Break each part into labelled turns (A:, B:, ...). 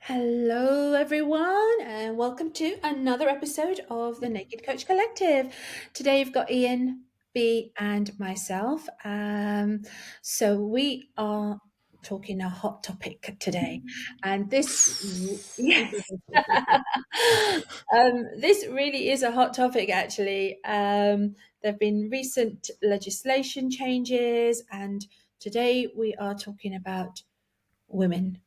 A: Hello, everyone, and welcome to another episode of the Naked Coach Collective. Today, you've got Ian, B, and myself. So we are talking a hot topic today, and this, yes, this really is a hot topic. Actually, there have been recent legislation changes, and today we are talking about women.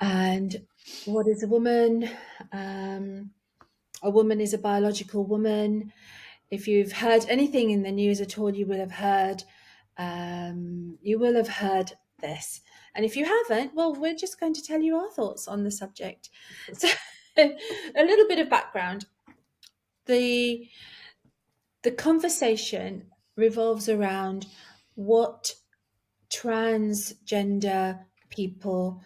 A: And what is a woman? A woman is a biological woman. If you've heard anything in the news at all, you will have heard this. And if you haven't, well, we're just going to tell you our thoughts on the subject. So, a little bit of background. The the conversation revolves around what transgender people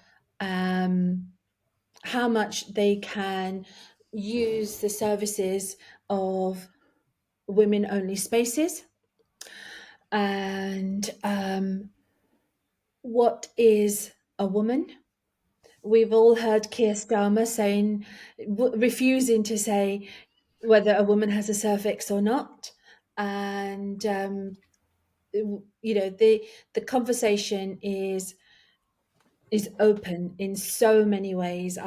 A: how much they can use the services of women only spaces and what is a woman. We've all heard Keir Starmer refusing to say whether a woman has a cervix or not. And, the conversation is open in so many ways.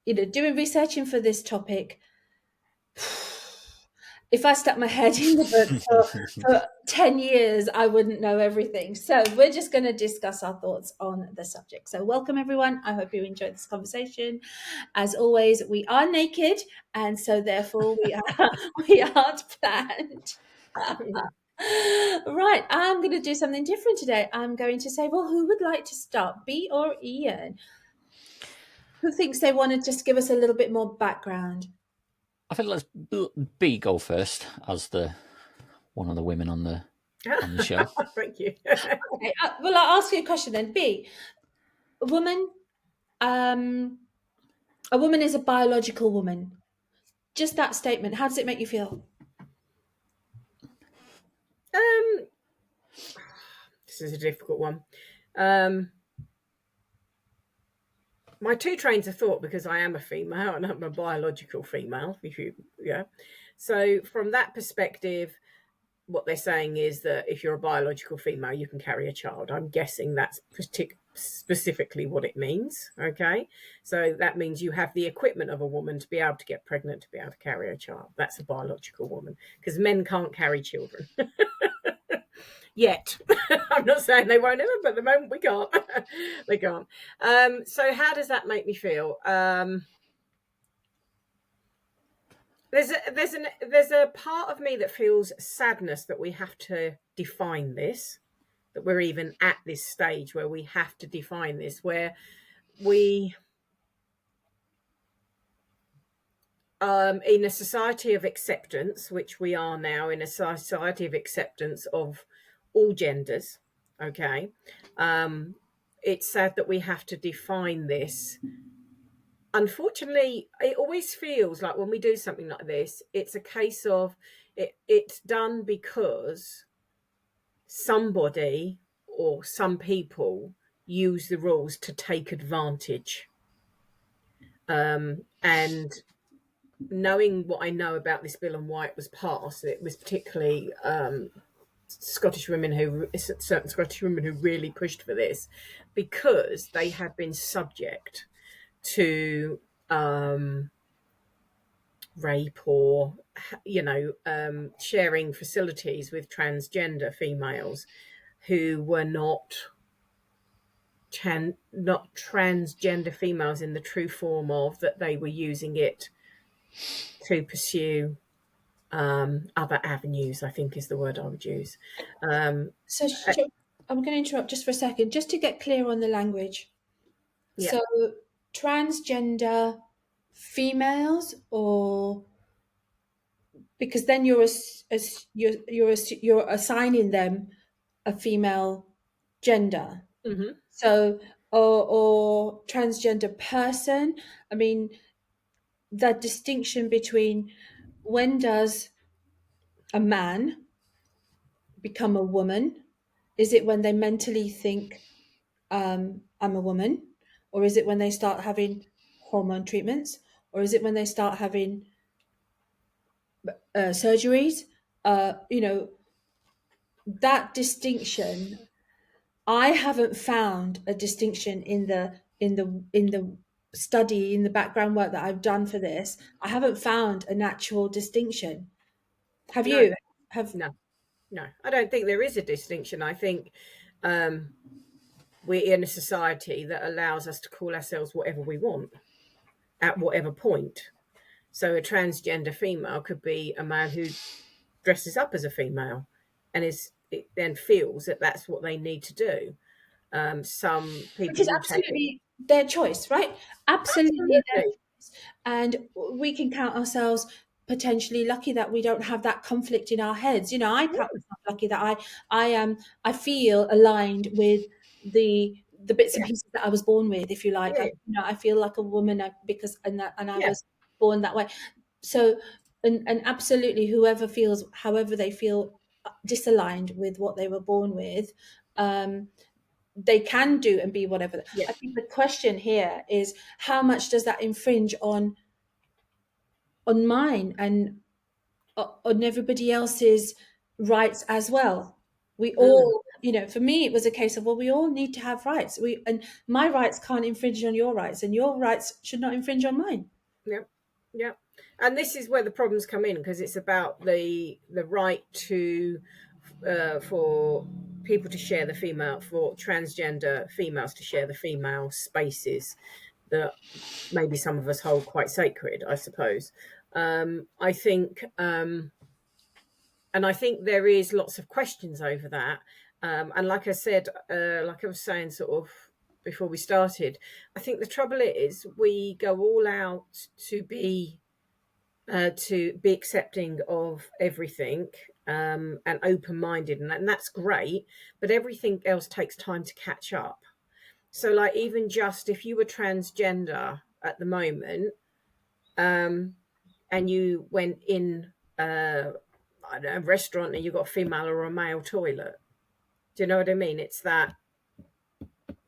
A: Doing researching for this topic, if I stuck my head in the book for 10 years, I wouldn't know everything. So we're just going to discuss our thoughts on the subject. So welcome, everyone. I hope you enjoyed this conversation. As always, we are naked, and so therefore we aren't planned. Right, I'm going to do something different today. I'm going to say, well, who would like to start, B or Ian? Who thinks they want to just give us a little bit more background?
B: I think let's B go first as the one of the women on the show.
C: Thank you.
A: Okay, well, I'll ask you a question then. B, a woman, a woman is a biological woman. Just that statement, how does it make you feel?
C: This is a difficult one. My two trains of thought, because I am a female and I'm a biological female. So from that perspective, what they're saying is that if you're a biological female, you can carry a child. I'm guessing that's specifically what it means. Okay, so that means you have the equipment of a woman to be able to get pregnant, to be able to carry a child. That's a biological woman, because men can't carry children. Yet. I'm not saying they won't ever, but at the moment we can't. We can't. So how does that make me feel? There's a part of me that feels sadness that we have to define this, that we're even at this stage where we have to define this, where we in a society of acceptance, which we are now, in a society of acceptance of all genders, okay, it's sad that we have to define this. Unfortunately, it always feels like when we do something like this, it's a case of it's done because somebody or some people use the rules to take advantage. And knowing what I know about this bill and why it was passed, it was particularly certain Scottish women who really pushed for this, because they had been subject to rape or sharing facilities with transgender females who were not transgender females in the true form of that. They were using it to pursue other avenues, I think is the word I would use.
A: So I'm going to interrupt just for a second, just to get clear on the language.
C: Yeah.
A: So transgender females, or because then you're assigning them a female gender.
C: Mm-hmm.
A: So or transgender person. I mean, that distinction between when does a man become a woman? Is it when they mentally think, I'm a woman? or is it when they start having hormone treatments, or is it when they start having surgeries? That distinction, I haven't found a distinction in the study, in the background work that I've done for this. I haven't found a natural distinction. Have
C: No,
A: you? Have
C: no, no. I don't think there is a distinction. I think we're in a society that allows us to call ourselves whatever we want at whatever point. So a transgender female could be a man who dresses up as a female and then feels that that's what they need to do. Some
A: which
C: people
A: is
C: will take it.
A: absolutely their choice, right? Absolutely their
C: Absolutely.
A: choice. And we can count ourselves potentially lucky that we don't have that conflict in our heads. I count myself lucky that I feel aligned with the bits and
C: Yeah,
A: pieces that I was born with, if you like.
C: yeah,
A: I feel like a woman because I
C: yeah,
A: was born that way. So and absolutely whoever feels however they feel disaligned with what they were born with, they can do and be whatever.
C: yeah,
A: I think the question here is how much does that infringe on mine and on everybody else's rights as well. We
C: mm,
A: all, for me, it was a case of, well, we all need to have rights. And my rights can't infringe on your rights, and your rights should not infringe on mine.
C: yeah, yeah. And this is where the problems come in, because it's about the right to for people to share for transgender females to share the female spaces that maybe some of us hold quite sacred, I suppose. I think, and I think there is lots of questions over that. And like I said, like I was saying, sort of before we started, I think the trouble is we go all out to be accepting of everything, and open-minded, and that's great, but everything else takes time to catch up. So like, even just if you were transgender at the moment, and you went in I don't know, a restaurant, and you got a female or a male toilet, do you know what I mean? It's that,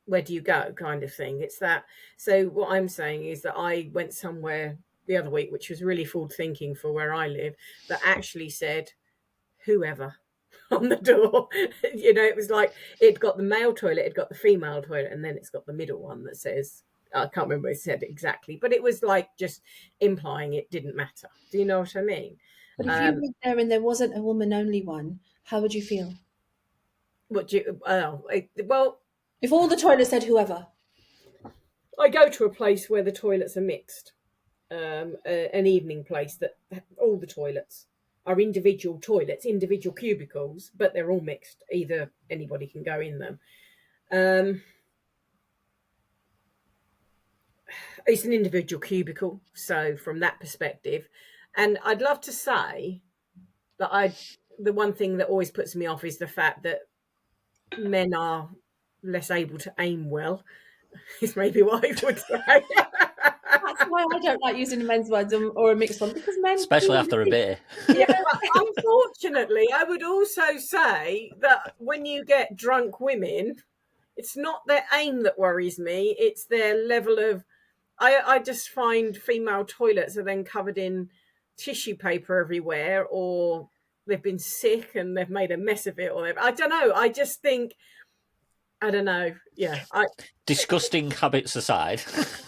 C: where do you go kind of thing. It's that. So what I'm saying is that I went somewhere the other week, which was really forward thinking for where I live, that actually said whoever on the door. It was like, it got the male toilet, it got the female toilet, and then it's got the middle one that says, I can't remember what it said exactly, but it was like just implying it didn't matter. Do you know what I mean?
A: But if you went there and there wasn't a woman only one, how would you feel?
C: What do you? Well,
A: If all the toilets said whoever?
C: I go to a place where the toilets are mixed, an evening place that all the toilets are individual toilets, individual cubicles, but they're all mixed. Either anybody can go in them. It's an individual cubicle, so from that perspective, and I'd love to say that the one thing that always puts me off is the fact that men are less able to aim well. Is maybe what I would say.
A: That's why I don't like using a men's words or a mixed one, because men
B: especially after a beer.
C: Yeah, but unfortunately, I would also say that when you get drunk women, it's not their aim that worries me. It's their level of. I just find female toilets are then covered in tissue paper everywhere, or they've been sick and they've made a mess of it, or I don't know. I just think, I don't know. Yeah,
B: Disgusting habits aside.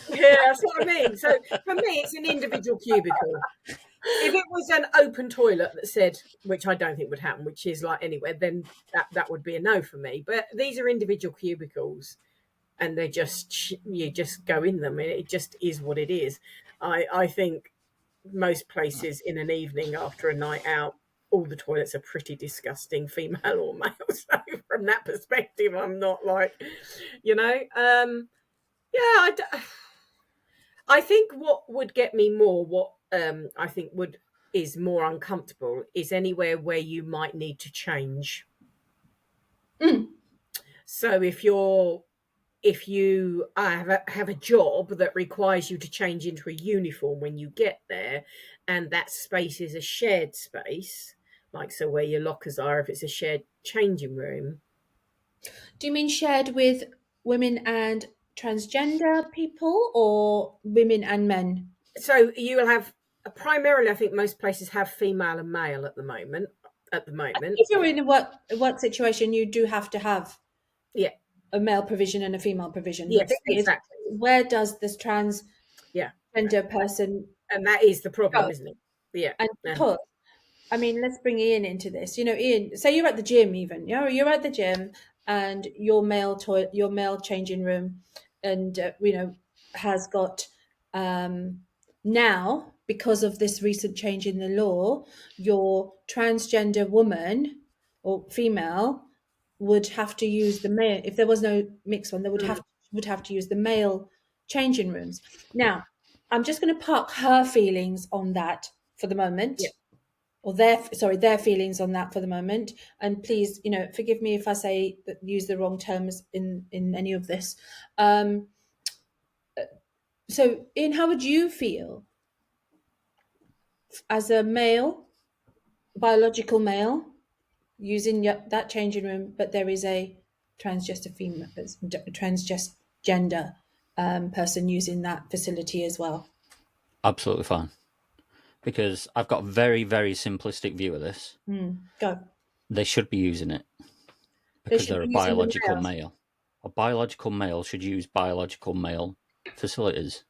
C: yeah, that's what I mean. So for me, it's an individual cubicle. If it was an open toilet that said, which I don't think would happen, which is like anywhere, then that would be a no for me. But these are individual cubicles, and you just go in them, and it just is what it is. I think most places in an evening after a night out, all the toilets are pretty disgusting, female or male. So from that perspective, I'm not like, yeah. I think what would get me more, what I think is more uncomfortable, is anywhere where you might need to change.
A: Mm.
C: So if you have a job that requires you to change into a uniform when you get there, and that space is a shared space, like so where your lockers are, if it's a shared changing room.
A: Do you mean shared with women and transgender people or women and men?
C: So you will have primarily, I think most places have female and male at the moment.
A: If you're in a work situation, you do have to have
C: Yeah,
A: a male provision and a female provision. The
C: yes,
A: thing is,
C: exactly.
A: where does this transgender
C: Yeah,
A: person
C: and that is the problem,
A: go?
C: isn't it? Yeah,
A: And because, I mean, let's bring Ian into this. Ian, say you're at the gym, even you're at the gym, and your your male changing room, and has got now, because of this recent change in the law, your transgender woman or female would have to use the male. If there was no mixed one, they would have to use the male changing rooms. Now, I'm just going to park her feelings on that for the moment,
C: yeah.
A: or their feelings on that for the moment. And please, forgive me if I say that, use the wrong terms in any of this. So, Ian, how would you feel as a male, biological male, using that changing room, but there is a transgender person using that facility as well?
B: Absolutely fine. Because I've got a very, very simplistic view of this.
A: Go.
B: They should be using it
A: They
B: because
A: should
B: they're
A: be
B: a
A: using the
B: biological
A: males.
B: male. A biological male should use biological male facilities.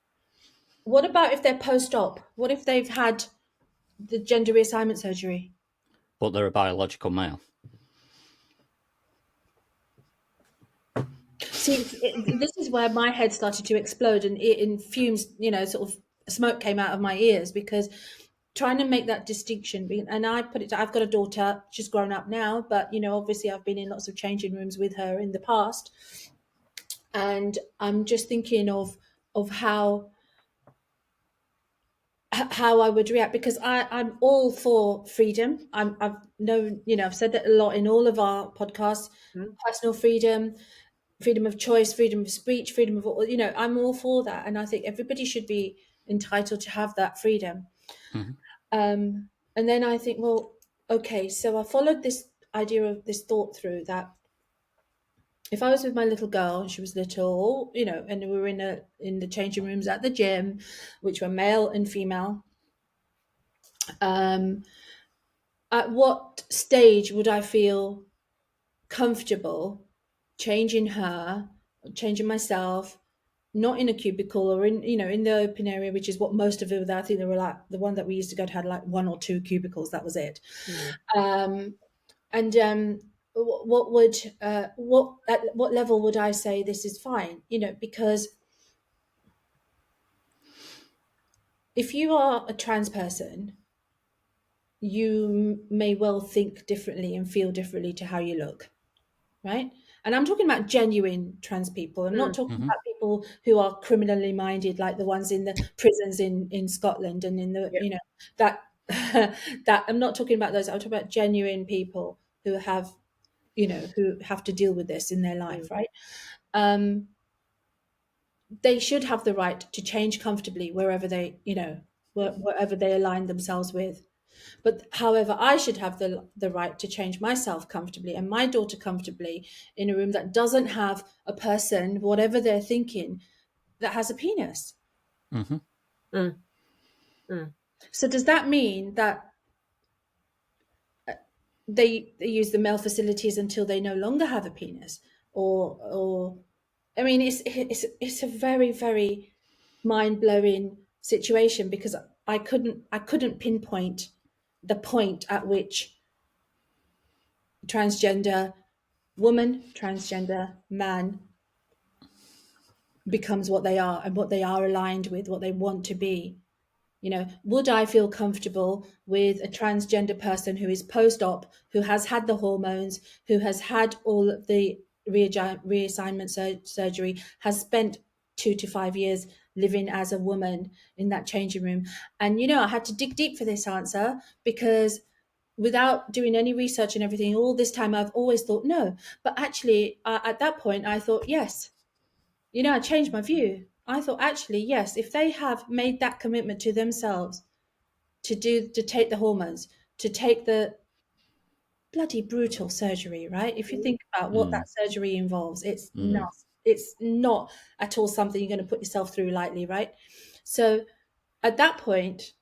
A: What about if they're post-op? What if they've had the gender reassignment surgery?
B: But they're a biological male.
A: See, this is where my head started to explode, and in fumes, sort of smoke came out of my ears, because trying to make that distinction. And I've got a daughter, she's grown up now, but obviously I've been in lots of changing rooms with her in the past, and I'm just thinking of how I would react, because I'm all for freedom. I've known, I've said that a lot in all of our podcasts. Personal freedom of choice, freedom of speech, freedom of all, I'm all for that, and I think everybody should be entitled to have that freedom. And then I think, well, okay, so I followed this idea of this thought through, that if I was with my little girl and she was little, and we were in the changing rooms at the gym, which were male and female, at what stage would I feel comfortable changing her, changing myself, not in a cubicle or in the open area, which is what most of it. I think there were like the one that we used to go to had like one or two cubicles. That was it. And what would what at what level would I say this is fine? Because if you are a trans person, you may well think differently and feel differently to how you look, right? And I'm talking about genuine trans people. I'm not talking about people who are criminally minded, like the ones in the prisons in Scotland and in the,
C: Yep.
A: that that I'm not talking about those. I'm talking about genuine people who have, who have to deal with this in their life, right? They should have the right to change comfortably wherever they, wherever they align themselves with. But however, I should have the right to change myself comfortably and my daughter comfortably in a room that doesn't have a person, whatever they're thinking, that has a penis.
B: Mm-hmm.
C: Mm. Mm.
A: So does that mean that they use the male facilities until they no longer have a penis? Or I mean, it's a very, very mind-blowing situation, because I couldn't pinpoint the point at which transgender woman, transgender man becomes what they are, and what they are aligned with, what they want to be. Would I feel comfortable with a transgender person who is post-op, who has had the hormones, who has had all of the reassignment surgery, has spent 2 to 5 years living as a woman in that changing room? And I had to dig deep for this answer, because without doing any research and everything, all this time I've always thought no. But actually, at that point, I thought yes. I changed my view. I thought, actually, yes, if they have made that commitment to themselves to take the hormones, to take the bloody brutal surgery, right? If you think about what that surgery involves, it's nuts. it's not at all something you're going to put yourself through lightly, right? So at that point,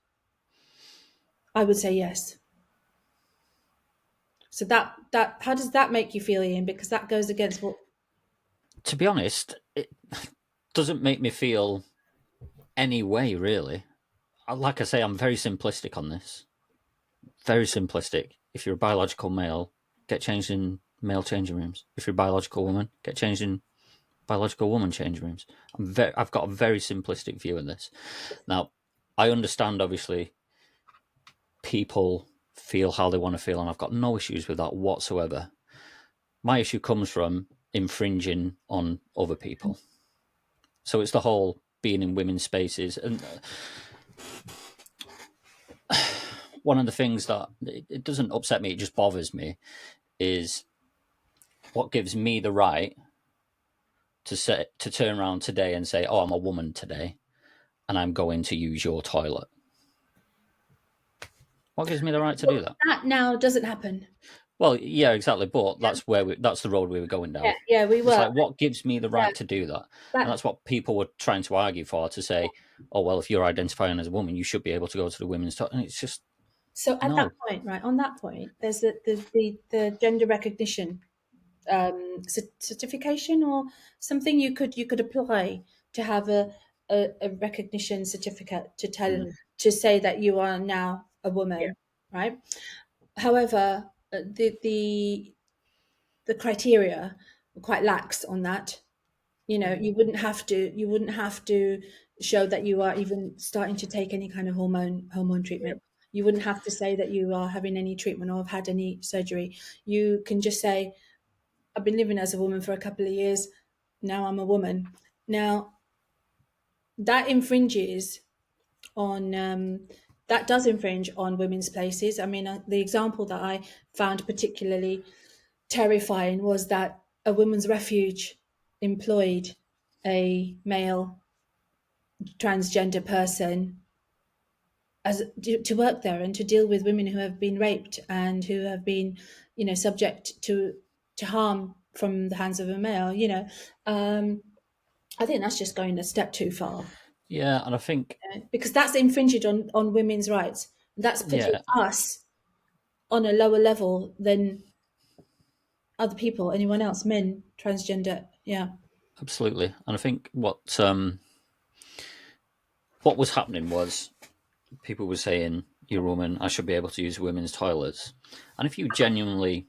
A: I would say yes. So that how does that make you feel, Ian? Because that goes against what.
B: To be honest, it doesn't make me feel any way, really. Like I say, I'm very simplistic on this. Very simplistic. If you're a biological male, get changed in male changing rooms. If you're a biological woman, get changed in biological woman changing rooms. I've got a very simplistic view in this. Now, I understand, obviously, people feel how they want to feel, and I've got no issues with that whatsoever. My issue comes from infringing on other people. So it's the whole being in women's spaces. And one of the things that it doesn't upset me, it just bothers me, is what gives me the right to turn around today and say, "Oh, I'm a woman today, and I'm going to use your toilet." What gives me the right to do that?
A: That now doesn't happen.
B: Well, yeah, exactly. But
A: Yeah.
B: that's the road we were going down.
A: Yeah, we
B: It's
A: were.
B: like, what gives me the
A: Yeah,
B: right to do that? And
A: that
B: that's what people were trying to argue for, to say, "Oh, well, if you're identifying as a woman, you should be able to go to the women's toilet." And it's just
A: so at that
B: no.
A: point, right? On that point, there's the gender recognition certification or something you could apply to have a recognition certificate to tell to say that you are now a
C: Yeah.
A: woman, right? However, the criteria are quite lax on that. You know, you wouldn't have to show that you are even starting to take any kind of hormone
C: Yeah.
A: treatment. You wouldn't have to say that you are having any treatment or have had any surgery. You can just say, I've been living as a woman for a couple of years. Now I'm a woman. Now that infringes on that does infringe on women's places. I mean, the example that I found particularly terrifying was that a women's refuge employed a male transgender person as to work there and to deal with women who have been raped and who have been, you know, subject to harm from the hands of a male. You know, I think that's just going a step too far,
B: Yeah, and I think,
A: because that's infringed on women's rights. That's putting
B: yeah,
A: us on a lower level than other people, anyone else, men, transgender. Yeah.
B: absolutely. And I think what was happening was people were saying, "You're a woman, I should be able to use women's toilets." And if you genuinely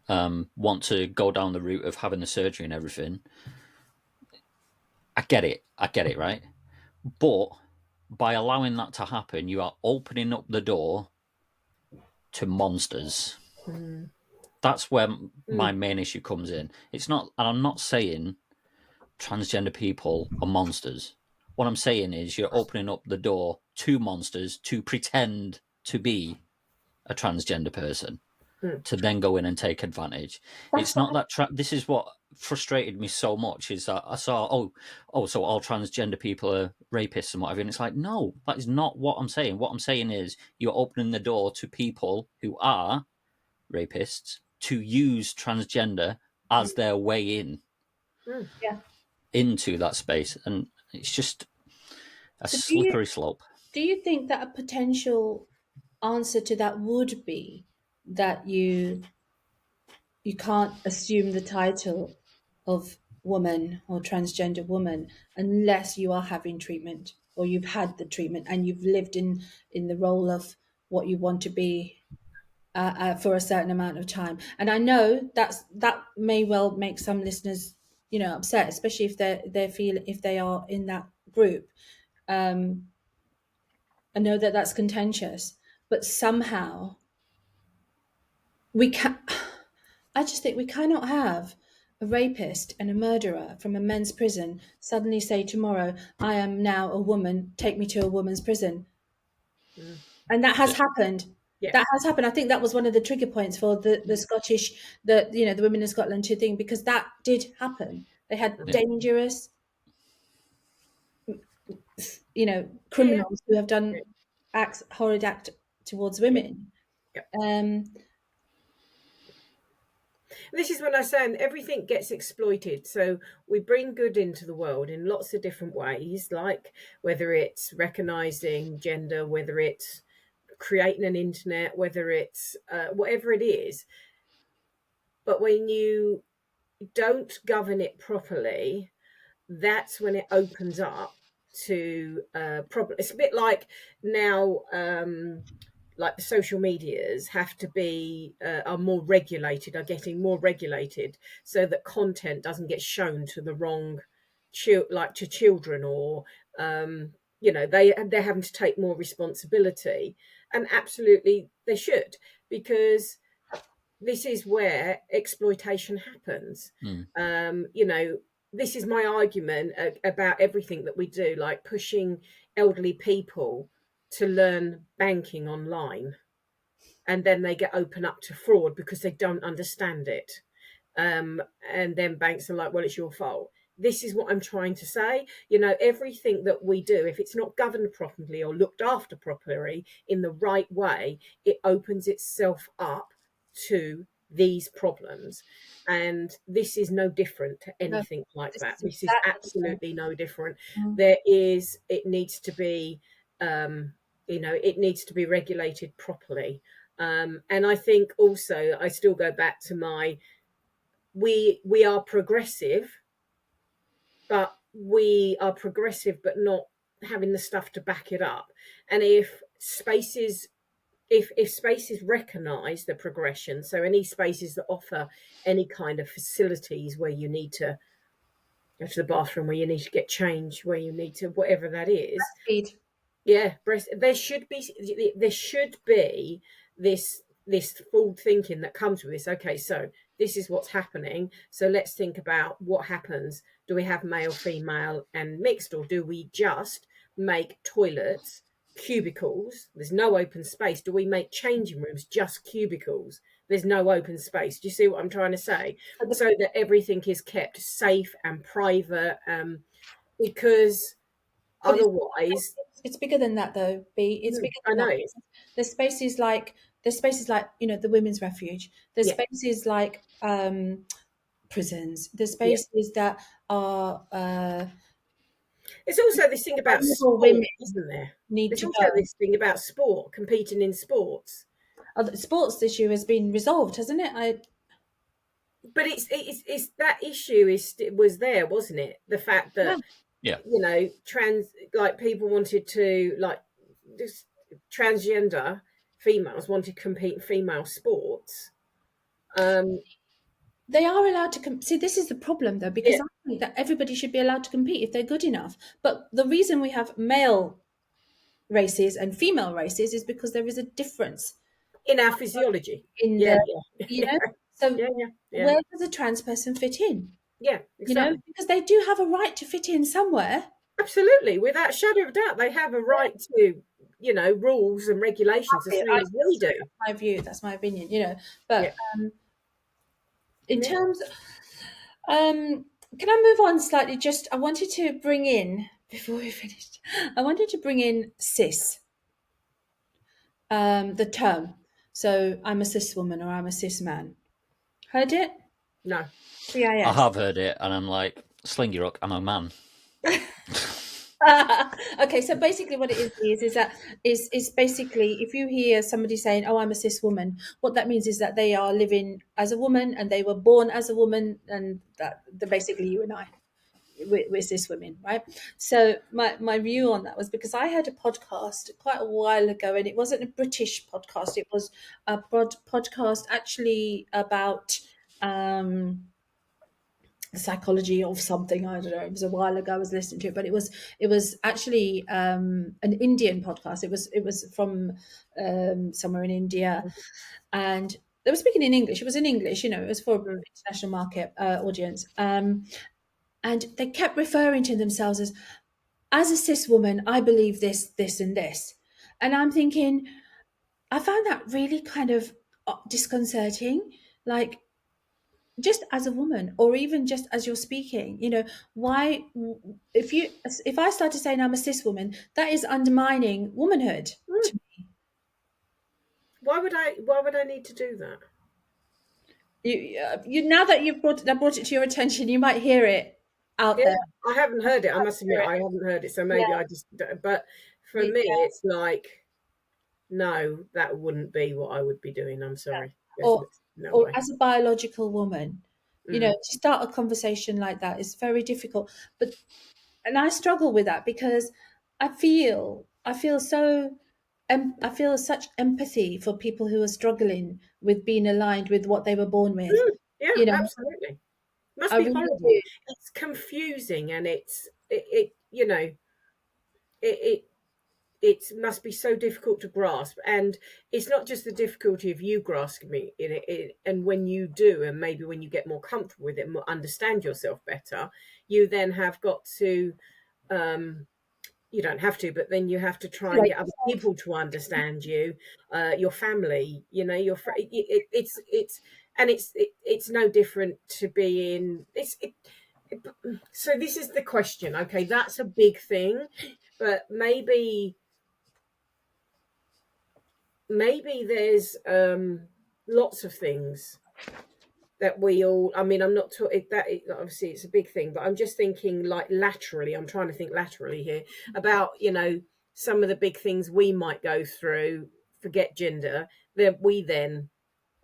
B: want to go down the route of having the surgery and everything, I get it, right? But by allowing that to happen, you are opening up the door to monsters.
C: Mm.
B: That's where my
C: Mm.
B: main issue comes in. It's not, and I'm not saying transgender people are monsters. What I'm saying is you're opening up the door to monsters to pretend to be a transgender person,
C: Mm.
B: to then go in and take advantage.
A: That's
B: It's
A: what
B: not that this is what frustrated me so much, is that I saw, so all transgender people are rapists and whatever, and it's like, no, that is not what I'm saying. What I'm saying is you're opening the door to people who are rapists to use transgender as their way in
C: Mm.
A: yeah.
B: into that space, and it's just a
A: So
B: slippery slope.
A: do you think that a potential answer to that would be that you can't assume the title of woman or transgender woman unless you are having treatment or you've had the treatment and you've lived in the role of what you want to be for a certain amount of time? And I know that may well make some listeners, you know, upset, especially if they feel if they are in that group. I know that that's contentious, but somehow we can. I just think we cannot have a rapist and a murderer from a men's prison suddenly say tomorrow, I am now a woman, take me to a woman's prison.
C: Mm.
A: And that has
B: Yeah,
A: happened.
C: Yeah.
A: That has happened. I think that was one of the trigger points for the Scottish, the women in Scotland too thing, because that did happen. They had
B: yeah,
A: dangerous,
C: Yeah.
A: criminals who have
C: Yeah.
A: done horrid act towards
C: Yeah.
A: women.
C: Yeah.
A: Um,
C: This is when I say everything gets exploited. So we bring good into the world in lots of different ways, like whether it's recognizing gender, whether it's creating an internet, whether it's whatever it is. But when you don't govern it properly, that's when it opens up to problems. It's a bit like now, like the social medias have to be are more regulated, are getting more regulated, so that content doesn't get shown to the wrong, like to children, or they're having to take more responsibility, and absolutely they should, because this is where exploitation happens.
B: Mm.
C: This is my argument about everything that we do, like pushing elderly people to learn banking online, and then they get open up to fraud because they don't understand it. And then banks are like, well, it's your fault. This is what I'm trying to say. Everything that we do, if it's not governed properly or looked after properly in the right way, it opens itself up to these problems. And this is no different to
A: No,
C: anything like
A: this
C: that.
A: is
C: This is
A: exactly the same.
C: absolutely no different.
A: Mm.
C: It needs to be, it needs to be regulated properly. And I think also, I still go back to we are progressive, but we are progressive, but not having the stuff to back it up. And if spaces recognise the progression, so any spaces that offer any kind of facilities where you need to go to the bathroom, where you need to get changed, where you need to whatever that is,
A: Speed.
C: yeah, there should be this forward thinking that comes with this. Okay, so this is what's happening. So let's think about what happens. Do we have male, female, and mixed, or do we just make toilets cubicles? There's no open space. Do we make changing rooms just cubicles? There's no open space. Do you see what I'm trying to say?
A: But
C: So that everything is kept safe and private, because
A: but
C: otherwise,
A: it's bigger than that, though. B. It's bigger
C: I
A: than
C: know.
A: that. There's spaces like the women's refuge. There's
C: Yeah,
A: spaces like prisons. There's
C: yeah.
A: spaces that are
C: There's also this thing about
A: vulnerable women
C: sport, isn't there?
A: need
C: There's
A: to
C: also
A: go.
C: this thing about sport, competing in sports.
A: The sports issue has been resolved, hasn't it?
C: But it's that issue was there, wasn't it? The fact
A: Yeah.
C: that
B: Yeah.
C: trans, like, people wanted to, like, this transgender females wanted to compete in female sports.
A: They are allowed to see. This is the problem, though, because
C: Yeah,
A: I think that everybody should be allowed to compete if they're good enough. But the reason we have male races and female races is because there is a difference
C: in our physiology.
A: in
C: Yeah,
A: the,
C: yeah,
A: you
C: yeah,
A: know. So
C: yeah, yeah, yeah,
A: where does a trans person fit in?
C: yeah. Exactly.
A: Because they do have a right to fit in somewhere.
C: Absolutely, without shadow of a doubt, they have a right to, rules and regulations the same as we do.
A: That's my view. That's my opinion.
C: Yeah,
A: But in
C: yeah.
A: terms, can I move on slightly? Just I wanted to bring in before we finished. I wanted to bring in cis, the term. So I'm a cis woman or I'm a cis man. Heard it?
C: No.
B: I
A: CIS.
B: have heard it, and I'm like, sling your hook, I'm a man.
A: Okay, so basically what it is that is basically, if you hear somebody saying, oh, I'm a cis woman, what that means is that they are living as a woman and they were born as a woman, and that they're basically you and I. We're cis women, right? So my view on that was because I heard a podcast quite a while ago, and it wasn't a British podcast. It was a podcast actually about the psychology of something. I don't know. It was a while ago I was listening to it, but it was actually an Indian podcast. It was from somewhere in India, and they were speaking in English. It was in English. It was for
C: Mm.
A: international market audience. And they kept referring to themselves as a cis woman, I believe this, this, and this. And I'm thinking, I found that really kind of disconcerting. Like, just as a woman, or even just as you're speaking, why, if I started saying I'm a cis woman, that is undermining womanhood.
C: Mm. Why would I need to do that?
A: You now that you've brought it to your attention, you might hear it out
C: Yeah,
A: there.
C: I haven't heard it. I must
A: Hear
C: admit,
A: it.
C: I haven't heard it. So
A: Yeah,
C: maybe I just. But for me,
A: yeah.
C: it's like, no, that wouldn't be what I would be doing. I'm sorry. There's
A: Or
C: no
A: or
C: way.
A: as a biological woman,
C: Mm.
A: to start a conversation like that is very difficult. And I struggle with that because I feel so I feel such empathy for people who are struggling with being aligned with what they were born with.
C: Mm. Yeah,
A: You know,
C: absolutely. Must
A: I
C: be
A: really
C: horrible.
A: do.
C: It's confusing, and it you know it it must be so difficult to grasp. And it's not just the difficulty of you grasping it, and when you do, and maybe when you get more comfortable with it, more understand yourself better, you then have got to um you don't have to, but then you have to try and
A: Like
C: get other people to understand you, your family, it's and it's no different to being so this is the question. Okay, that's a big thing, but maybe there's lots of things that we all, I mean, I'm not talking that obviously it's a big thing, but I'm just thinking like laterally. I'm trying to think laterally here about some of the big things we might go through. Forget gender, that we then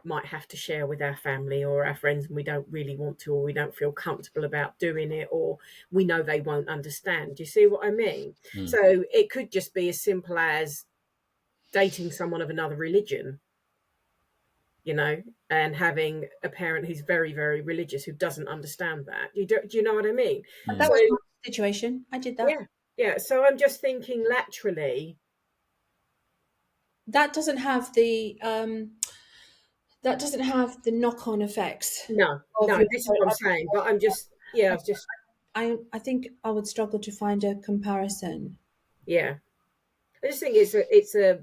C: might have to share with our family or our friends, and we don't really want to, or we don't feel comfortable about doing it, or we know they won't understand. Do you see what I mean?
B: Mm.
C: So it could just be as simple as dating someone of another religion, and having a parent who's very, very religious who doesn't understand that. Do you know what I mean?
A: that
C: So
B: Mm.
A: was my situation. I did that.
C: yeah, yeah. So I'm just thinking laterally.
A: That doesn't have the knock-on effects
C: No,
A: of
C: no,
A: your.
C: this is what I'm saying. But I'm just, yeah, it's just,
A: I think I would struggle to find a comparison.
C: yeah. I just think yeah,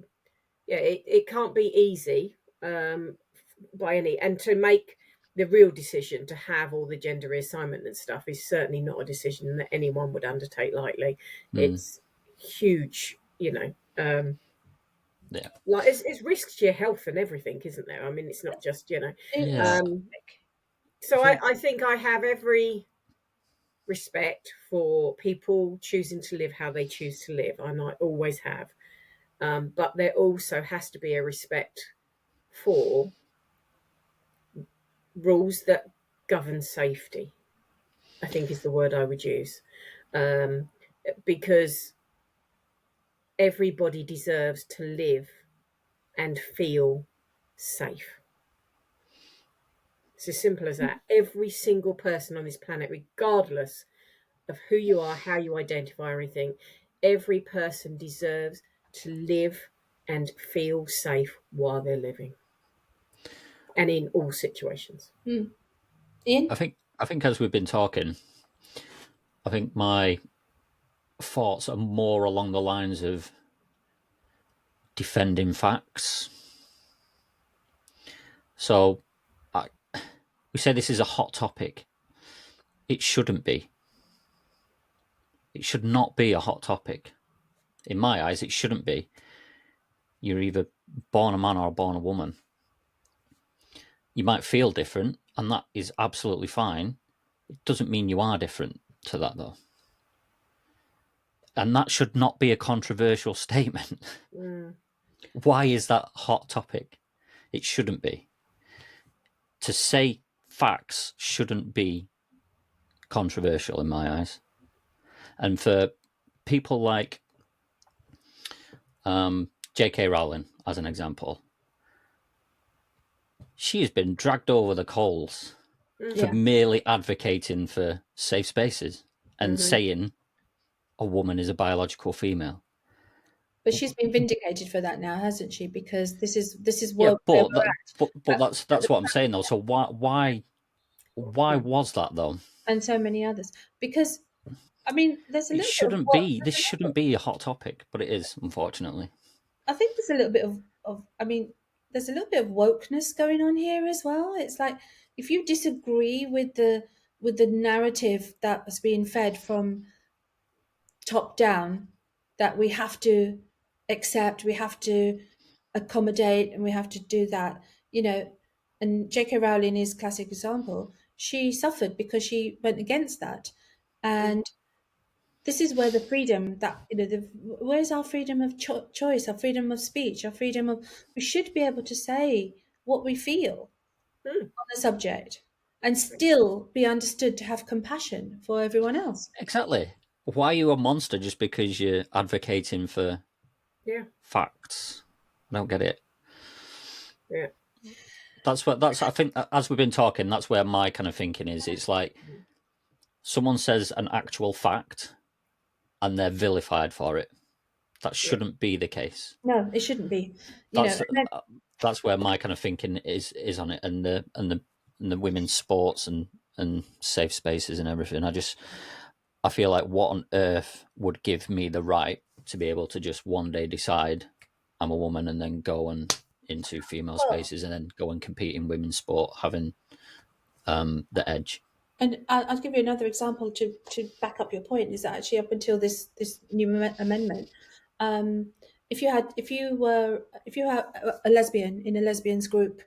C: it can't be easy by any, and to make the real decision to have all the gender reassignment and stuff is certainly not a decision that anyone would undertake lightly.
B: Mm.
C: It's huge,
B: Yeah.
C: like it's risks to your health and everything, isn't there? I mean, it's not just
B: Yeah.
A: It's
C: um
B: I
C: so
B: think.
C: I think I have every respect for people choosing to live how they choose to live, and I always have. But there also has to be a respect for rules that govern safety, I think is the word I would use. um, because everybody deserves to live and feel safe. It's as simple as that. Every single person on this planet, regardless of who you are, how you identify, or anything, every person deserves to live and feel safe while they're living, and in all situations.
B: I
A: Ian.
B: think. I think as we've been talking, I think my thoughts are more along the lines of defending facts. So, I, we say this is a hot topic. It shouldn't be. It should not be a hot topic. In my eyes, it shouldn't be. You're either born a man or born a woman. You might feel different, and that is absolutely fine. It doesn't mean you are different to that, though. And that should not be a controversial statement.
C: Mm.
B: Why is that hot topic? It shouldn't be. To say facts shouldn't be controversial in my eyes. And for people like J.K. Rowling, as an example, she has been dragged over the coals for
C: Mm-hmm.
A: Yeah,
B: merely advocating for safe spaces and
C: Mm-hmm.
B: saying a woman is a biological female.
A: but she's been vindicated for that now, hasn't she? Because this is
B: Yeah,
A: where we're
B: but that,
A: at.
B: but
A: But
B: that's what I'm saying though. So why
C: Mm.
B: was that though?
A: and so many others. Because I mean, there's a
B: It
A: little bit of
B: shouldn't
A: what
B: be. This shouldn't be a hot topic, but it is, unfortunately.
A: I think there's a little bit of I mean, there's a little bit of wokeness going on here as well. It's like if you disagree with the narrative that was being fed from top down, that we have to accept, we have to accommodate, and we have to do that. You know, And J.K. Rowling is a classic example. She suffered because she went against that. And this is where the freedom that, where's our freedom of choice, our freedom of speech, our freedom of, we should be able to say what we feel on the subject and still be understood to have compassion for everyone else.
B: Exactly. Why are you a monster just because you're advocating for facts? I don't get it.
C: Yeah.
B: I think, as we've been talking, that's where my kind of thinking is. It's like someone says an actual fact and they're vilified for it. That shouldn't be the case.
A: No, it shouldn't be.
B: That's where my kind of thinking is on it, and the women's sports and safe spaces and everything. I feel like, what on earth would give me the right to be able to just one day decide I'm a woman and then go and into female spaces and then go and compete in women's sport, having the edge.
A: And I'll give you another example to back up your point. Is that actually up until this new amendment, if you were a lesbian in a lesbians group,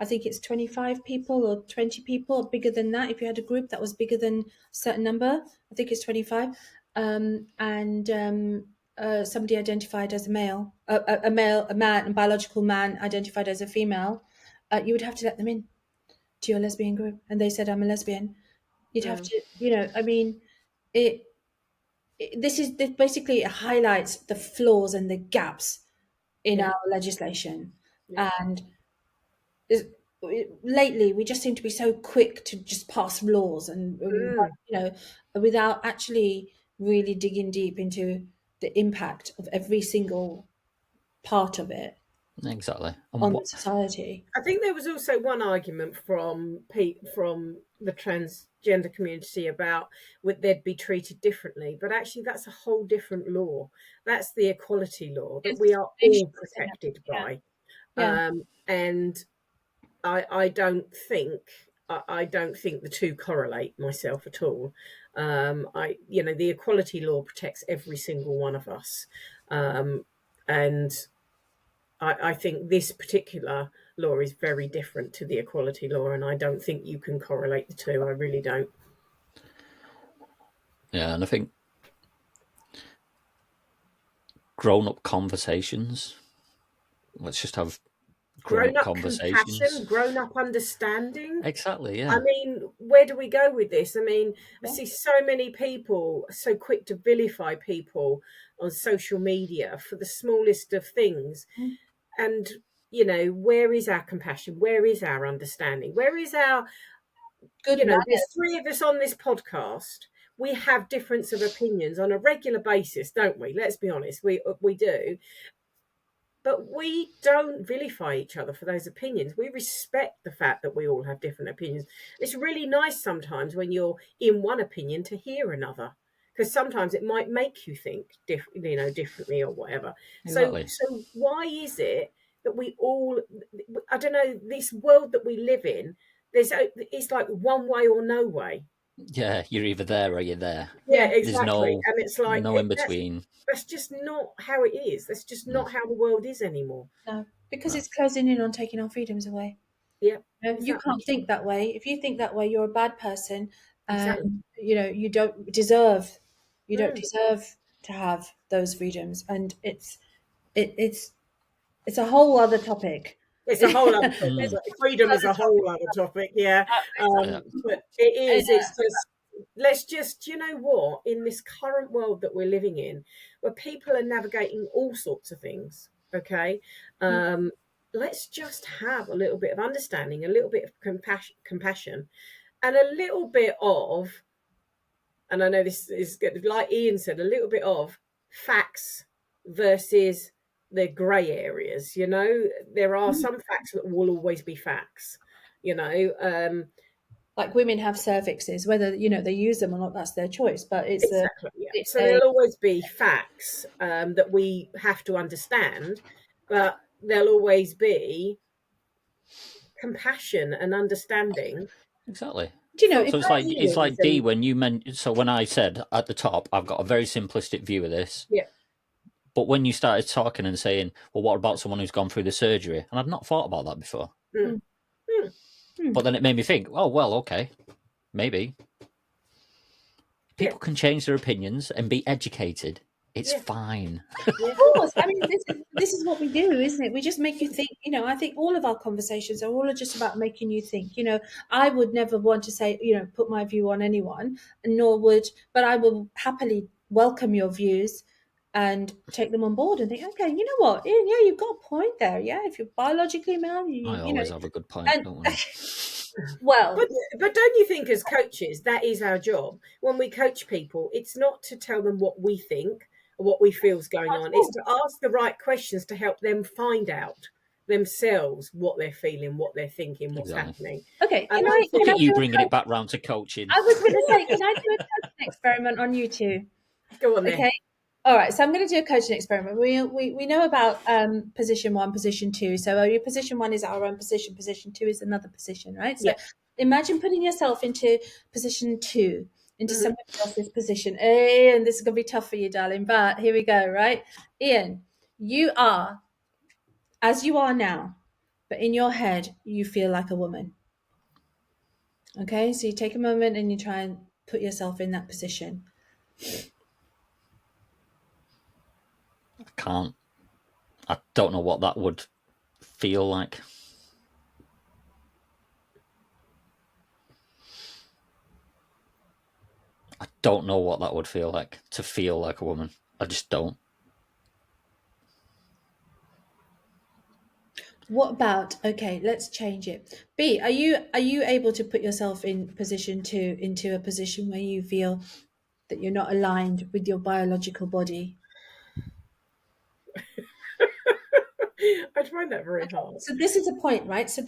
A: I think it's 25 people or 20 people or bigger than that. If you had a group that was bigger than a certain number, I think it's 25, and somebody identified as a male, a man, a biological man identified as a female, you would have to let them in to your lesbian group, and they said, I'm a lesbian. You'd have to, I mean, this basically highlights the flaws and the gaps in our legislation. And lately, we just seem to be so quick to just pass laws and, without actually really digging deep into the impact of every single part of it
B: Exactly.
A: on the society.
C: I think there was also one argument from the transgender community about they'd be treated differently, but actually that's a whole different law. That's the equality law that we are all protected by. And I don't think the two correlate myself at all. The equality law protects every single one of us, and I think this particular law is very different to the equality law, and I don't think you can correlate the two. I really don't.
B: Yeah, and I think grown-up conversations. Let's just have grown-up conversations.
C: Compassion, grown-up understanding.
B: Exactly, yeah.
C: I mean, where do we go with this? I mean, I see so many people so quick to vilify people on social media for the smallest of things. And, where is our compassion? Where is our understanding? Where is our
A: good
C: there's three of us on this podcast. We have difference of opinions on a regular basis, don't we? Let's be honest, we do. But we don't vilify each other for those opinions. We respect the fact that we all have different opinions. It's really nice sometimes when you're in one opinion to hear another, because sometimes it might make you think differently or whatever.
B: Exactly.
C: So why is it that we all, I don't know, this world that we live in, it's like one way or no way.
B: Yeah, you're either there or you're there.
C: Yeah, exactly.
B: There's no,
C: and it's like
B: no in between.
C: That's just not how it is. That's just not how the world is anymore.
A: No, because it's closing in on taking our freedoms away.
C: Yeah,
A: You can't think that way. If you think that way, you're a bad person, and
C: Exactly.
A: you don't deserve to have those freedoms. And it's a whole other topic.
C: It's a whole other topic. Freedom is a whole other topic, yeah. But it is. It's just, let's just, what? In this current world that we're living in, where people are navigating all sorts of things, okay? Let's just have a little bit of understanding, a little bit of compassion, and a little bit of, and I know this is good, like Ian said, a little bit of facts versus the grey areas. There are some facts that will always be facts.
A: Like women have cervixes, whether they use them or not, that's their choice. But it's
C: exactly, so there'll always be facts that we have to understand, but there'll always be compassion and understanding.
B: Exactly.
A: Do you know?
B: So it's like Dee, when you meant. So when I said at the top, I've got a very simplistic view of this.
C: Yeah.
B: But when you started talking and saying, "Well, what about someone who's gone through the surgery?" and I'd not thought about that before. But then it made me think, oh, well, okay, maybe.
C: Yeah.
B: People can change their opinions and be educated. It's
C: Yeah.
B: fine.
C: Yeah.
A: Of course. I mean, this is what we do, isn't it? We just make you think. I think all of our conversations are all just about making you think. I would never want to say, put my view on anyone, but I will happily welcome your views and take them on board and think, okay, you know what? Yeah, you've got a point there. Yeah, if you're biologically male,
B: I always have a good point,
A: and
B: don't I?
A: well,
C: But don't you think, as coaches, that is our job? When we coach people, it's not to tell them what we think or what we feel is going
A: not at
C: on. It's
A: all.
C: to ask the right questions to help them find out themselves what they're feeling, what they're thinking, what's
B: Exactly.
C: happening.
A: Okay,
C: And
A: can
C: I
A: I
B: Look
A: can
C: think,
A: I
B: at you
A: do a
B: bringing it back round to coaching.
A: I was going to say, can I do a coaching experiment on you two?
C: go on then.
A: Okay. All right. So I'm going to do a coaching experiment. We know about position one, position two. So your position one is our own position. Position two is another position, right? So
C: Yeah.
A: imagine putting yourself into position two, into
C: Mhm.
A: somebody else's position. And this is going to be tough for you, darling. But here we go. Right, Ian, you are as you are now, but in your head you feel like a woman. Okay. So you take a moment and you try and put yourself in that position.
B: I can't. I don't know what that would feel like. I don't know what that would feel like to feel like a woman. I just don't.
A: What about, okay, let's change it. B, are you able to put yourself in position two, into a position where you feel that you're not aligned with your biological body?
C: I'd find that very hard.
A: So this is a point, right? So
C: Yeah.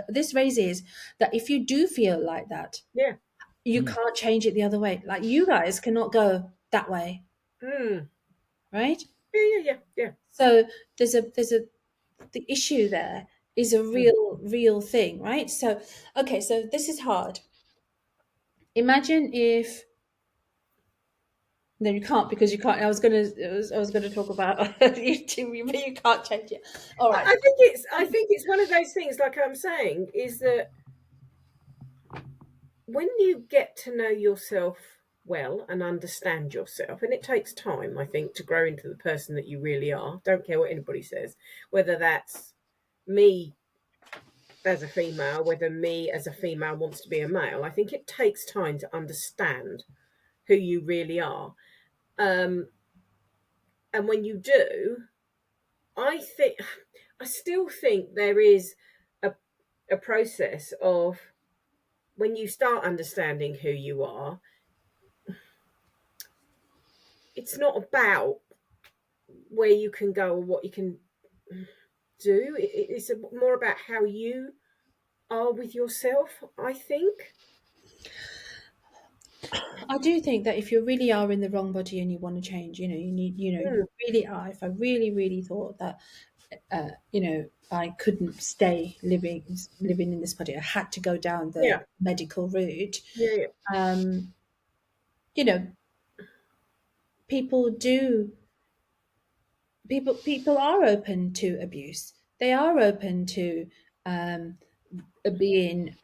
A: this raises that if you do feel like that,
C: Yeah.
A: you can't change it the other way. Like you guys cannot go that way,
C: Mm.
A: right?
C: Yeah. Yeah. Yeah. Yeah.
A: So there's a the issue there is a
C: Mm.
A: real thing, right? So okay, so this is hard. Imagine if no, you can't because you can't. I was gonna talk about you two, but you can't change it. All right.
C: I think it's one of those things, like I'm saying, is that when you get to know yourself well and understand yourself, and it takes time, I think, to grow into the person that you really are. Don't care what anybody says, whether that's me as a female, whether me as a female wants to be a male. I think it takes time to understand who you really are. Um, and when you do, I still think there is a, a process of when you start understanding who you are, it's not about where you can go or what you can do. It's more about how you are with yourself, I think.
A: I do think that if you really are in the wrong body and you want to change,
C: Mm,
A: you really are. If I really, really thought that, I couldn't stay living in this body, I had to go down the
C: yeah,
A: medical route.
C: yeah, yeah.
A: Um, you know, people do people are open to abuse. They are open to um, being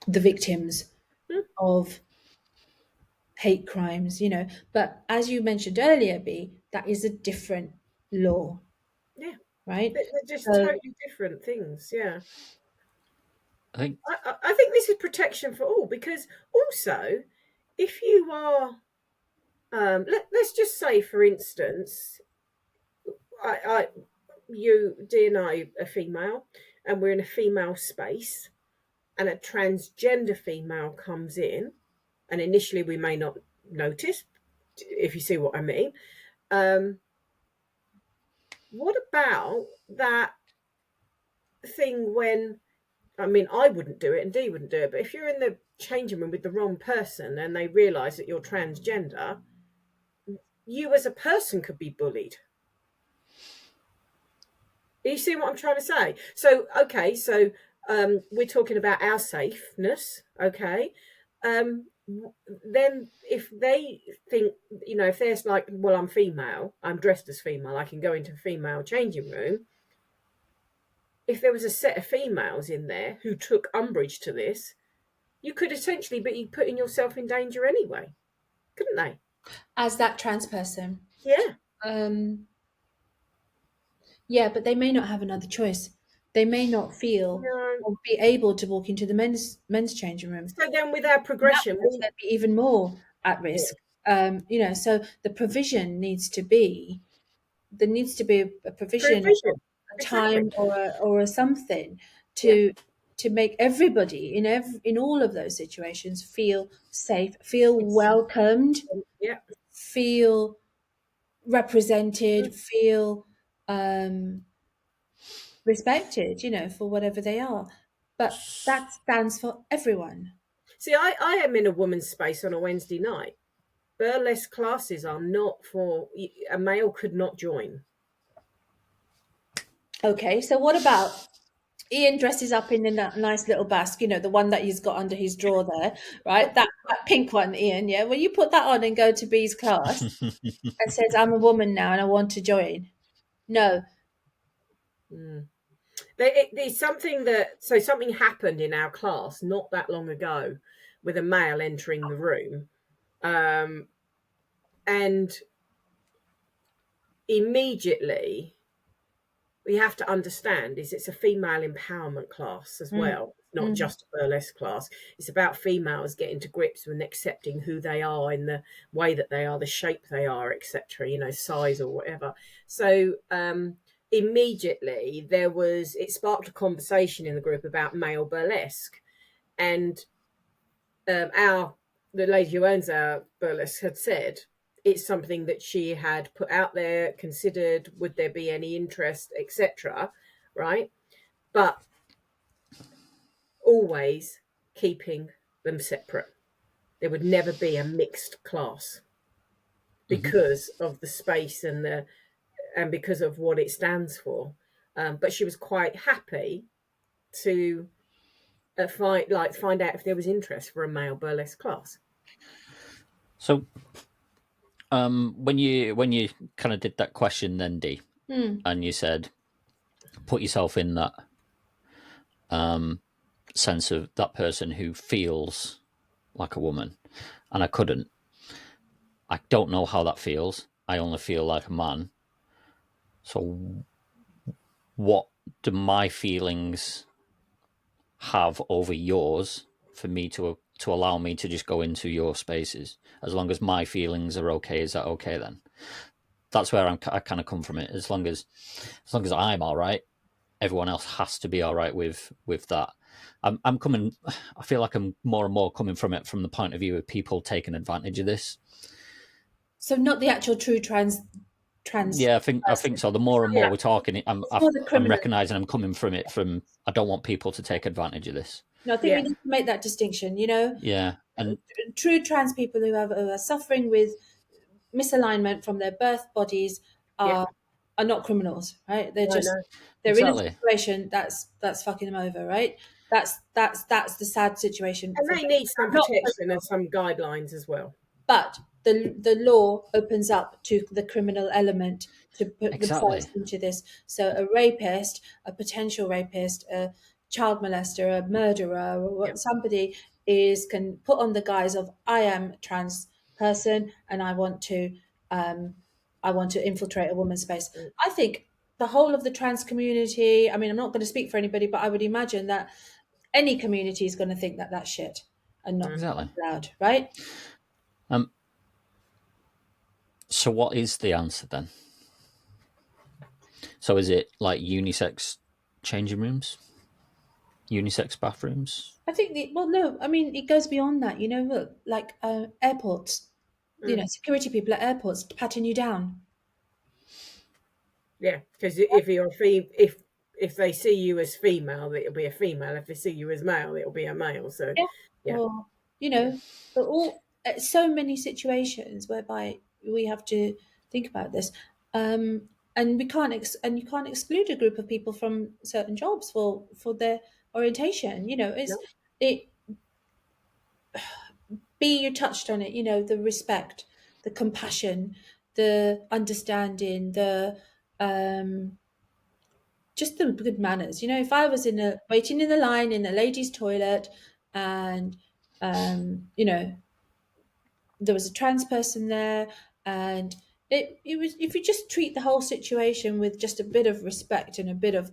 A: the victims
C: Mm,
A: of hate crimes, But as you mentioned earlier, B, that is a different law,
C: yeah.
A: right?
C: They're just
A: So
C: totally different things. Yeah.
B: I think
C: I think this is protection for all, because also, if you are, let's just say, for instance, I you, D, and I are female, and we're in a female space, and a transgender female comes in, and initially we may not notice, if you see what I mean. Um, what about that thing when, I mean, I wouldn't do it and Dee wouldn't do it, but if you're in the changing room with the wrong person and they realise that you're transgender, you as a person could be bullied. You see what I'm trying to say? So, okay, so we're talking about our safeness, okay? Then if they think, if there's like, well, I'm female, I'm dressed as female, I can go into a female changing room, if there was a set of females in there who took umbrage to this, you could essentially be putting yourself in danger anyway, couldn't they?
A: As that trans person.
C: Yeah.
A: Yeah, but they may not have another choice. They may not feel
C: No.
A: or be able to walk into the men's changing room.
C: So then, with our
A: In that
C: progression,
A: case, they'd be even more at risk. So the provision needs to be there needs to be a provision,
C: provision,
A: a
C: exactly.
A: time, or a something
C: Yeah.
A: to make everybody in all of those situations feel safe, feel welcomed,
C: Yeah.
A: feel represented, feel respected, for whatever they are. But that stands for everyone.
C: See, I am in a woman's space on a Wednesday night. Burlesque classes are not for a male could not join.
A: Okay, so what about Ian dresses up in a nice little basque, the one that he's got under his drawer there, right? That pink one, Ian, yeah? Well, you put that on and go to B's class and says, I'm a woman now and I want to join. No.
C: There's something something happened in our class not that long ago with a male entering the room, and immediately we have to understand is it's a female empowerment class as
A: Mm,
C: well, not
A: mm.
C: just a burlesque class. It's about females getting to grips with accepting who they are in the way that they are, the shape they are, etc., size or whatever. So immediately it sparked a conversation in the group about male burlesque, and the lady who owns our burlesque had said it's something that she had put out there, considered, would there be any interest, etc., right? But always keeping them separate. There would never be a mixed class because of the space and because of what it stands for. But she was quite happy to find out if there was interest for a male burlesque class.
B: So, when you kind of did that question, then D, and you said, put yourself in that sense of that person who feels like a woman, and I couldn't. I don't know how that feels. I only feel like a man. So, what do my feelings have over yours for me to allow me to just go into your spaces? As long as my feelings are okay, is that okay then? That's where I kind of come from it. As long as I'm all right, everyone else has to be all right with that. I'm coming. I feel like I'm more and more coming from it from the point of view of people taking advantage of this.
A: So not the actual true trans
B: Yeah, I think
A: person.
B: so. The more and more
C: Yeah.
B: we're talking,
A: It's for the
B: I'm
A: criminal.
B: recognizing I'm coming from it from. I don't want people to take advantage of this.
A: No, I think we
C: Yeah.
A: need to make that distinction.
B: Yeah, and
A: True trans people who are suffering with misalignment from their birth bodies
C: Yeah.
A: are not criminals, right?
C: No, no.
A: They're in a
B: exactly,
A: situation that's fucking them over, right? That's the sad situation
C: And
A: for
C: they
A: them.
C: need some
A: Not
C: protection and
A: criminals,
C: some guidelines as well.
A: but the law opens up to the criminal element to put themselves
B: exactly.
A: into this. So a rapist, a potential rapist, a child molester, a murderer, or
C: Yeah.
A: somebody can put on the guise of I am a trans person and um, I want to infiltrate a woman's space. I think the whole of the trans community. I mean, I'm not going to speak for anybody, but I would imagine that any community is going to think that that's shit and not
B: Exactly.
A: allowed, right?
B: Um. So, what is the answer then? So, is it like unisex changing rooms, unisex bathrooms?
A: I think no, I mean, it goes beyond that, look, like airports, security people at airports patting you down.
C: Yeah, because if you're if they see you as female, it'll be a female. If they see you as male, it'll be a male. So,
A: Yeah.
C: yeah,
A: Or,
C: yeah,
A: but so many situations whereby we have to think about this. And and you can't exclude a group of people from certain jobs for their orientation.
C: no,
A: It, you touched on it, the respect, the compassion, the understanding, the um just the good manners. If I was waiting in the line in a ladies' toilet, and there was a trans person there, and it was, if you just treat the whole situation with just a bit of respect and a bit of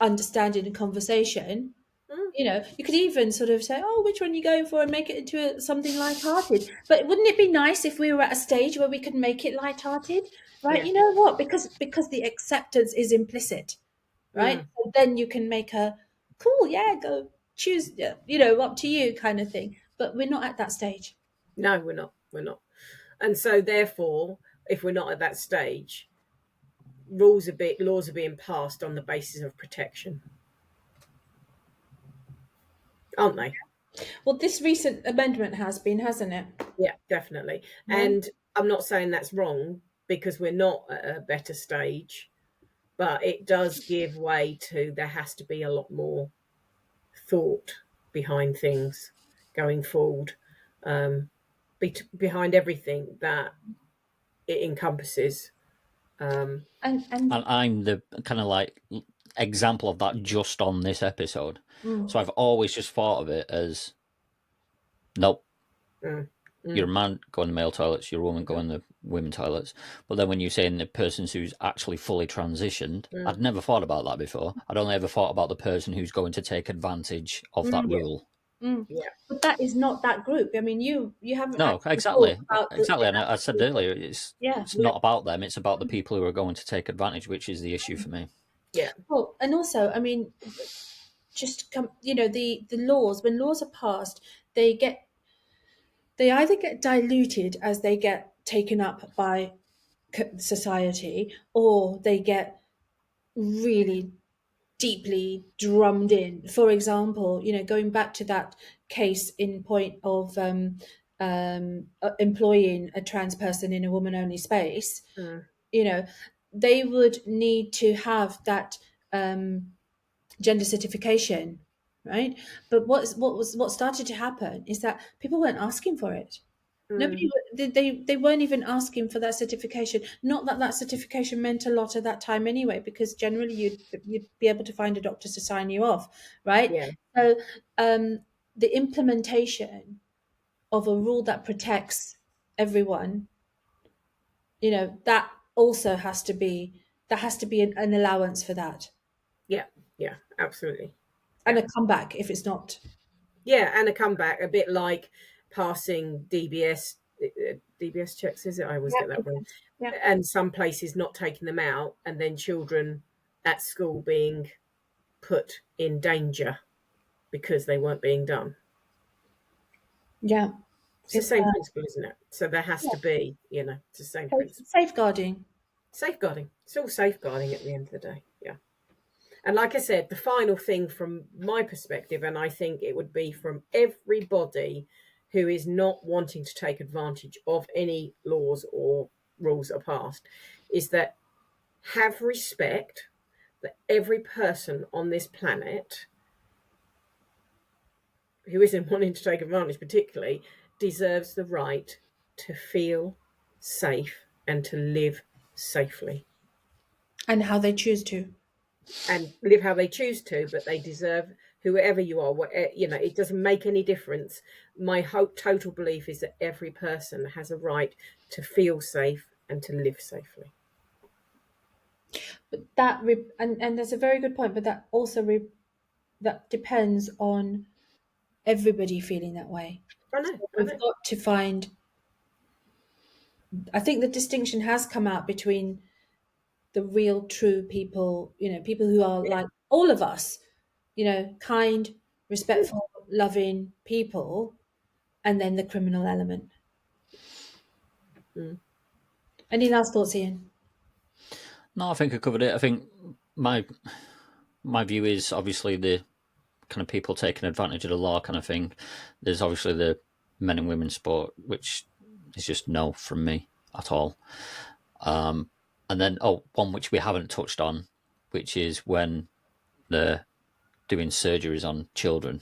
A: understanding and conversation,
C: Mm,
A: you could even sort of say, "Oh, which one are you going for?" and make it into something light-hearted. But wouldn't it be nice if we were at a stage where we could make it light-hearted, right?
C: yeah.
A: You know what? Because the acceptance is implicit, right?
C: Mm.
A: So then you can make a cool, yeah, go choose, up to you kind of thing. But we're not at that stage.
C: No, we're not. We're not. And so, therefore, if we're not at that stage, laws are being passed on the basis of protection, aren't they?
A: Well, this recent amendment has been, hasn't it?
C: Yeah, definitely.
A: Yeah.
C: And I'm not saying that's wrong because we're not at a better stage, but it does give way to there has to be a lot more thought behind things going forward, behind everything that it encompasses.
A: And
B: And I'm the kind of like example of that just on this episode. So I've always just thought of it as, nope,
C: Mm,
B: you're a
C: mm,
B: man, go in the male toilets, you're a woman, go in the women toilets. But then when you're saying the person who's actually fully transitioned,
C: mm,
B: I'd never thought about that before. I'd only ever thought about the person who's going to take advantage of that
A: mm,
C: yeah,
B: rule.
C: yeah,
A: but that is not that group. I mean, you haven't
B: No,
A: actually thought
B: exactly,
A: about
B: exactly.
A: the
B: And I said
A: actual,
B: earlier,
A: yeah.
B: it's not about them; it's about the people who are going to take advantage, which is the issue for me.
C: yeah,
A: Well, and also, I mean, just come, the laws, when laws are passed, they get they either get diluted as they get taken up by society, or they get really deeply drummed in. For example, going back to that case in point of employing a trans person in a woman-only space,
C: mm,
A: you know, they would need to have that um, gender certification, right? But what started to happen is that people weren't asking for it.
C: mm,
A: Nobody, they weren't even asking for that certification. Not that that certification meant a lot at that time anyway, because generally you'd be able to find a doctor to sign you off, right?
C: yeah,
A: So the implementation of a rule that protects everyone, that also has to be an allowance for that,
C: yeah, yeah, absolutely.
A: and
C: Yeah,
A: a comeback if it's not.
C: yeah, and a comeback, a bit like passing DBS checks, is it? I always
A: Yeah,
C: get that wrong.
A: yeah,
C: And some places not taking them out, and then children at school being put in danger because they weren't being done.
A: yeah.
C: It's the
A: It's
C: same principle, isn't it? So there has
A: yeah,
C: to be, it's the same principle.
A: safeguarding.
C: Safeguarding. It's all safeguarding at the end of the day. Yeah. And like I said, the final thing from my perspective, and I think it would be from everybody who is not wanting to take advantage of any laws or rules that are passed, is that have respect that every person on this planet who isn't wanting to take advantage, particularly, deserves the right to feel safe and to live safely
A: And how they choose to.
C: and live how they choose to. But they deserve, whoever you are, it doesn't make any difference. My total belief is that every person has a right to feel safe and to live safely.
A: But and that's a very good point. But that also that depends on everybody feeling that way.
C: I
A: So
C: know, I
A: we've
C: know.
A: got to find. I think the distinction has come out between the real, true people. People who are
C: Yeah.
A: like all of us. Kind, respectful, loving people, and then the criminal element.
C: Mm,
A: Any last thoughts, Ian?
B: No, I think I covered it. I think my my view is obviously the kind of people taking advantage of the law kind of thing. There's obviously the men and women sport, which is just no from me at all. And then, one which we haven't touched on, which is when they're doing surgeries on children.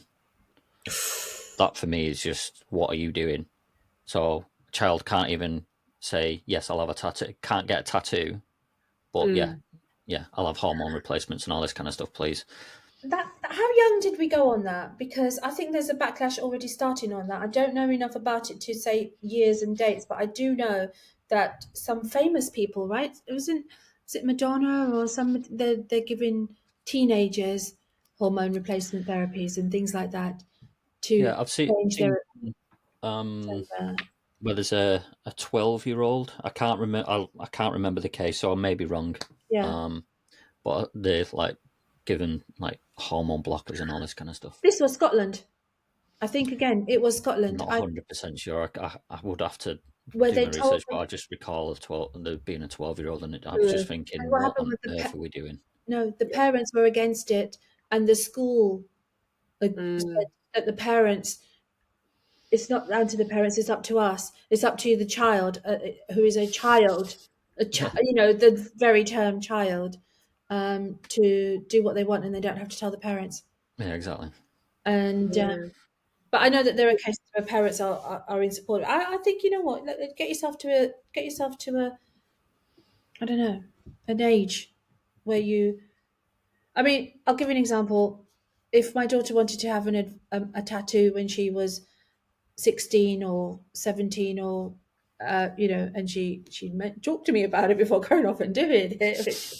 B: That for me is just, what are you doing? So a child can't even say, yes, I'll have a tattoo, can't get a tattoo, but yeah,
C: mm,
B: yeah, I'll have hormone replacements and all this kind of stuff, please.
A: That how young did we go on that? Because I think there's a backlash already starting on that. I don't know enough about it to say years and dates, but I do know that some famous people, right? Was it Madonna or some they're giving teenagers hormone replacement therapies and things like that to
B: Yeah, I've
A: change
B: seen
A: their gender.
B: where there's a 12-year-old. I can't remember the case, so I may be wrong.
A: Yeah.
B: Um, but they've like given like hormone blockers and all this kind of stuff.
A: This was Scotland. I think again it was
B: I'm
A: Scotland.
B: not 100% sure. I would have to
A: Where
B: do
A: they
B: my
A: told
B: research, but
A: them
B: I just recall of 12 there being a 12-year-old, and I was just
A: and
B: thinking,
A: what
B: what
A: happened
B: on
A: with
B: earth are we doing?
A: no, the
C: Yeah.
A: parents were against it, and the school said
C: Mm.
A: that the parents, it's not down to the parents, it's up to us, it's up to the child, who is a child,
B: Yeah,
A: the very term child, to do what they want, and they don't have to tell the parents.
B: yeah, exactly.
A: And
C: Yeah.
A: but I know that there are cases where parents are in support. I think, you know what, get yourself to a, I don't know, an age where you, I mean, I'll give you an example. If my daughter wanted to have a tattoo when she was 16 or 17, or and she talked to me about it before going off and doing it, which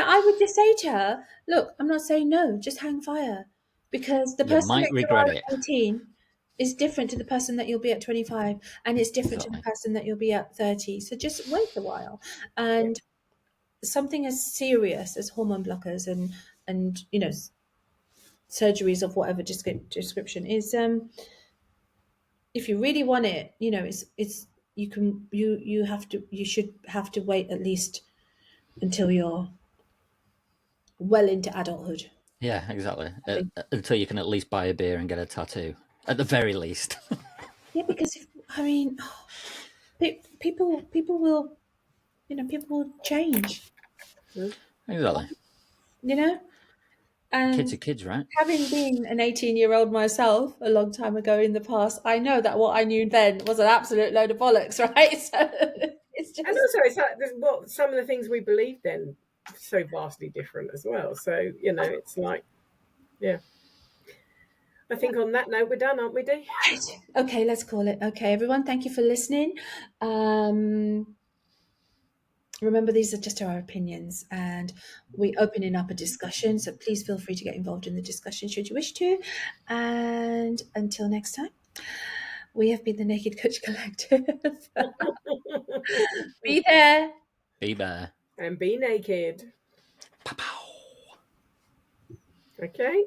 A: I would just say to her, look, I'm not saying no, just hang fire, because the
B: You
A: person
B: might
A: that you
B: regret
A: are
B: it.
A: at 18 is different to the person that you'll be at 25, and it's different to the
B: Exactly.
A: person that you'll be at 30. So just wait a while.
C: Yeah.
A: And something as serious as hormone blockers and surgeries of whatever description is, if you really want it, it's you should have to wait at least until you're well into adulthood,
B: Yeah, exactly.
A: I think.
B: Until you can at least buy a beer and get a tattoo, at the very least.
A: Yeah, because I mean, people will, people will change,
C: Mm.
B: Exactly.
A: you know,
B: Kids
A: and
B: are kids, right?
A: having been an 18-year-old myself a long time ago in the past, I know that what I knew then was an absolute load of bollocks, right? So it's
C: And
A: just
C: also, it's like some of the things we believed then so vastly different as well. So it's like, yeah. I think on that note, we're done, aren't we, Dee?
A: right. Okay, let's call it. Okay, everyone, thank you for listening. Remember, these are just our opinions, and we're opening up a discussion, so please feel free to get involved in the discussion should you wish to. And until next time, we have been the Naked Coach Collective. Be there.
B: Be bear.
C: And be naked.
B: Pow pow.
C: Okay.